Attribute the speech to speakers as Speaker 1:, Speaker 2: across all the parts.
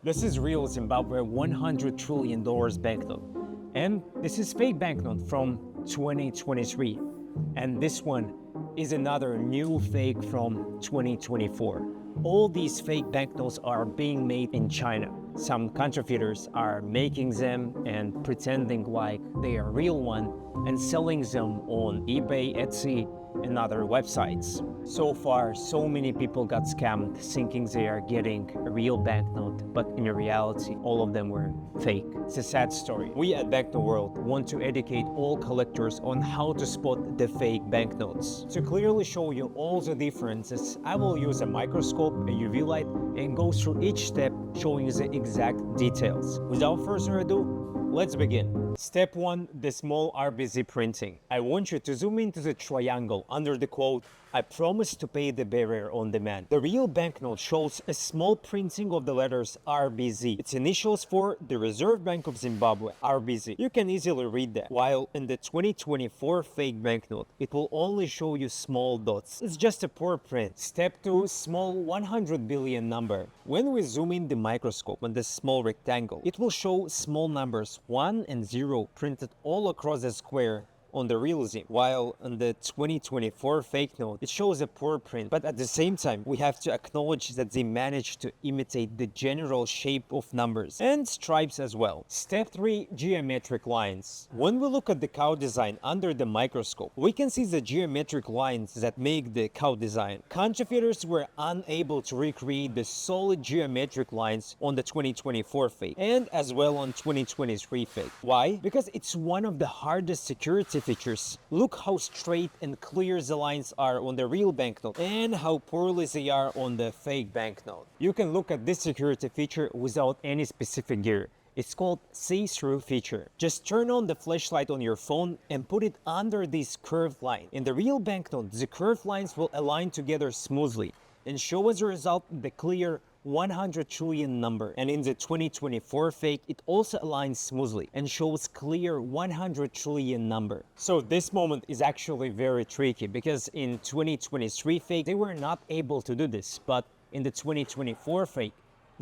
Speaker 1: This is real Zimbabwe $100 trillion banknote. And this is fake banknote from 2023. And this one is another new fake from 2024. All these fake banknotes are being made in China. Some counterfeiters are making them and pretending like they are real one and selling them on eBay, Etsy, and other websites. So far, so many people got scammed thinking they are getting a real banknote, but in reality, all of them were fake. It's a sad story. We at BanknoteWorld want to educate all collectors on how to spot the fake banknotes. To clearly show you all the differences, I will use a microscope, a UV light, and go through each step showing the exact details. Without further ado, let's begin. Step 1. The small RBZ printing. I want you to zoom into the triangle under the quote, "I promise to pay the bearer on demand." The real banknote shows a small printing of the letters RBZ. Its initials for the Reserve Bank of Zimbabwe, RBZ. You can easily read that. While in the 2024 fake banknote, it will only show you small dots. It's just a poor print. Step 2. Small 100 billion number. When we zoom in the microscope on the small rectangle, it will show small numbers 1 and 0 printed all across the square on the real Zim, while on the 2024 fake note, it shows a poor print. But at the same time, we have to acknowledge that they managed to imitate the general shape of numbers and stripes as well. Step 3. Geometric lines. When we look at the cow design under the microscope, we can see the geometric lines that make the cow design. Counterfeiters were unable to recreate the solid geometric lines on the 2024 fake and as well on 2023 fake. Why? Because it's one of the hardest security features. Look how straight and clear the lines are on the real banknote and how poorly they are on the fake banknote. You can look at this security feature without any specific gear. It's called see-through feature. Just turn on the flashlight on your phone and put it under this curved line. In the real banknote, the curved lines will align together smoothly and show as a result the clear 100 trillion number. And in the 2024 fake, it also aligns smoothly and shows clear 100 trillion number. So this moment is actually very tricky because in 2023 fake, they were not able to do this, but in the 2024 fake,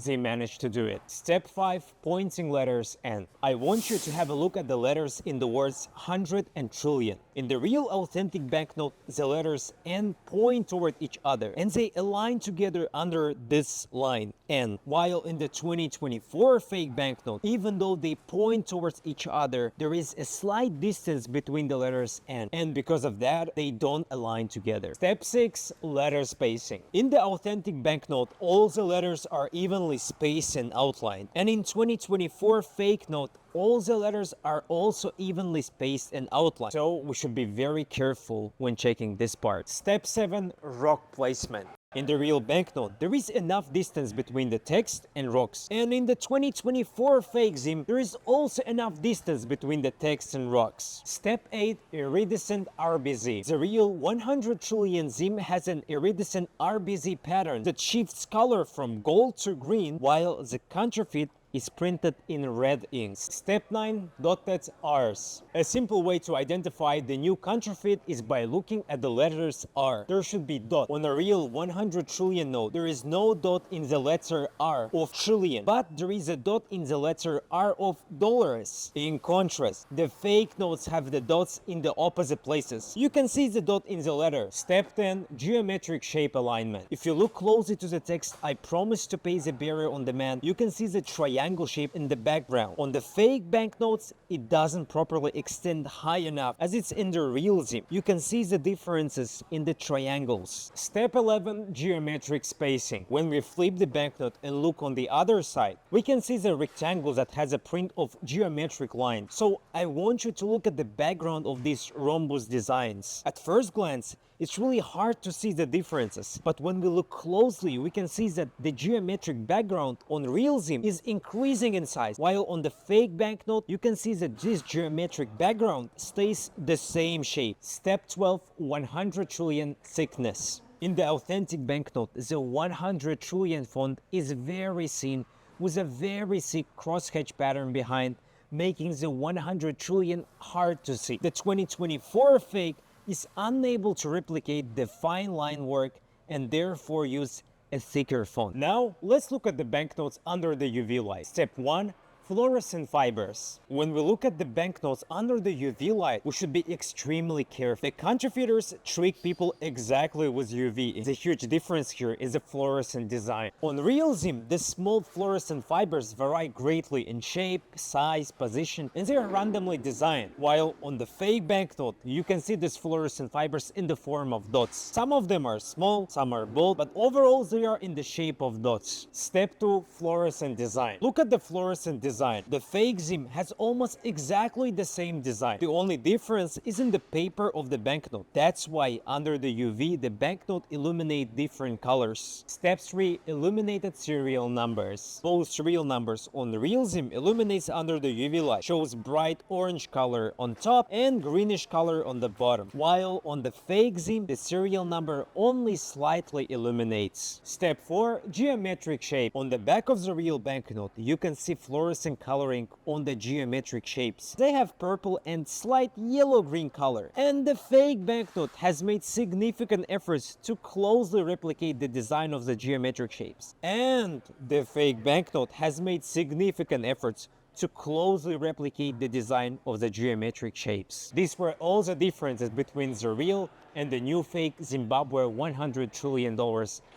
Speaker 1: they managed to do it. Step 5. Pointing letters N. I want you to have a look at the letters in the words 100 and trillion. In the real authentic banknote, the letters N point toward each other and they align together under this line N. While in the 2024 fake banknote, even though they point towards each other, there is a slight distance between the letters N. And because of that, they don't align together. Step 6. Letter spacing. In the authentic banknote, all the letters are evenly spaced and outlined. And in 2024 fake note, all the letters are also evenly spaced and outlined. So we should be very careful when checking this part. Step 7. Rock placement. In the real banknote, there is enough distance between the text and rocks. And in the 2024 fake Zim, there is also enough distance between the text and rocks. Step 8. Iridescent RBZ. The real 100 trillion Zim has an iridescent RBZ pattern that shifts color from gold to green, while the counterfeit is printed in red inks. Step 9. Dotted R's. A simple way to identify the new counterfeit is by looking at the letters R. There should be dot. On a real 100 trillion note, there is no dot in the letter R of trillion, but there is a dot in the letter R of dollars. In contrast, the fake notes have the dots in the opposite places. You can see the dot in the letter. Step 10. Geometric shape alignment. If you look closely to the text, "I promise to pay the bearer on demand," you can see the triangle shape in the background. On the fake banknotes, it doesn't properly extend high enough as it's in the real Zim. You can see the differences in the triangles. Step 11. Geometric spacing. When we flip the banknote and look on the other side, we can see the rectangle that has a print of geometric lines. So I want you to look at the background of these rhombus designs. At first glance, it's really hard to see the differences, but when we look closely, we can see that the geometric background on real Zim is increasing in size, while on the fake banknote, you can see that this geometric background stays the same shape. Step 12. 100 trillion thickness. In the authentic banknote, the 100 trillion font is very thin with a very thick crosshatch pattern behind, making the 100 trillion hard to see. The 2024 fake is unable to replicate the fine line work and therefore use a thicker font. Now, let's look at the banknotes under the UV light. Step 1. Fluorescent fibers. When we look at the banknotes under the UV light, we should be extremely careful. The counterfeiters trick people exactly with UV. The huge difference here is the fluorescent design. On real Zim, the small fluorescent fibers vary greatly in shape, size, position, and they are randomly designed. While on the fake banknote, you can see these fluorescent fibers in the form of dots. Some of them are small, some are bold, but overall they are in the shape of dots. Step 2. Fluorescent design. Look at the fluorescent design. The fake Zim has almost exactly the same design. The only difference is in the paper of the banknote. That's why under the UV, the banknote illuminate different colors. Step 3. Illuminated serial numbers. Both serial numbers on the real Zim illuminates under the UV light, shows bright orange color on top and greenish color on the bottom. While on the fake Zim, the serial number only slightly illuminates. Step 4. Geometric shape. On the back of the real banknote, you can see fluorescent coloring on the geometric shapes. They have purple and slight yellow-green color. And the fake banknote has made significant efforts to closely replicate the design of the geometric shapes. And the fake banknote has made significant efforts to closely replicate the design of the geometric shapes. These were all the differences between the real and the new fake Zimbabwe $100 trillion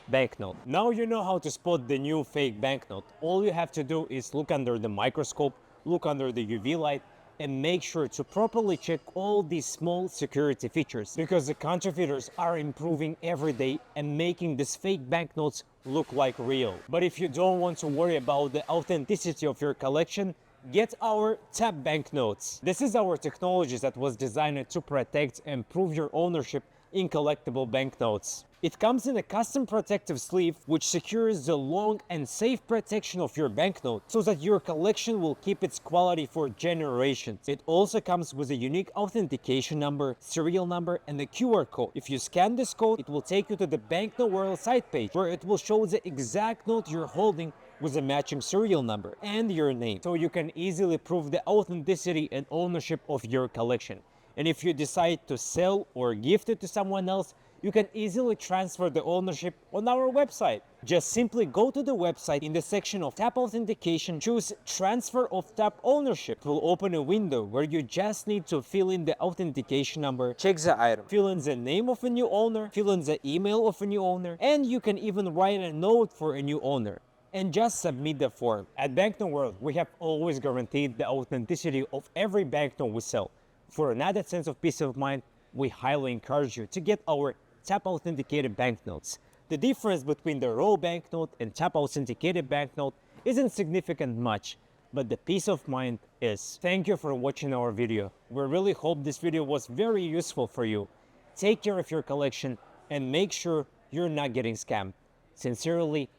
Speaker 1: banknote. Now you know how to spot the new fake banknote. All you have to do is look under the microscope, look under the UV light, and make sure to properly check all these small security features, because the counterfeiters are improving every day and making these fake banknotes look like real. But if you don't want to worry about the authenticity of your collection, get our Tap Banknotes. This is our technology that was designed to protect and prove your ownership in collectible banknotes. It comes in a custom protective sleeve which secures the long and safe protection of your banknote so that your collection will keep its quality for generations. It also comes with a unique authentication number, serial number, and a QR code. If you scan this code, it will take you to the BanknoteWorld site page where it will show the exact note you're holding with a matching serial number and your name, so you can easily prove the authenticity and ownership of your collection. And if you decide to sell or gift it to someone else, you can easily transfer the ownership on our website. Just simply go to the website, in the section of Tap Authentication, choose Transfer of Tap Ownership. It will open a window where you just need to fill in the authentication number, check the item, fill in the name of a new owner, fill in the email of a new owner, and you can even write a note for a new owner. And just submit the form. At BanknoteWorld, we have always guaranteed the authenticity of every banknote we sell. For an added sense of peace of mind, we highly encourage you to get our Tap Authenticated banknotes. The difference between the raw banknote and Tap Authenticated banknote isn't significant much, but the peace of mind is. Thank you for watching our video. We really hope this video was very useful for you. Take care of your collection and make sure you're not getting scammed. Sincerely,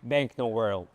Speaker 1: BanknoteWorld.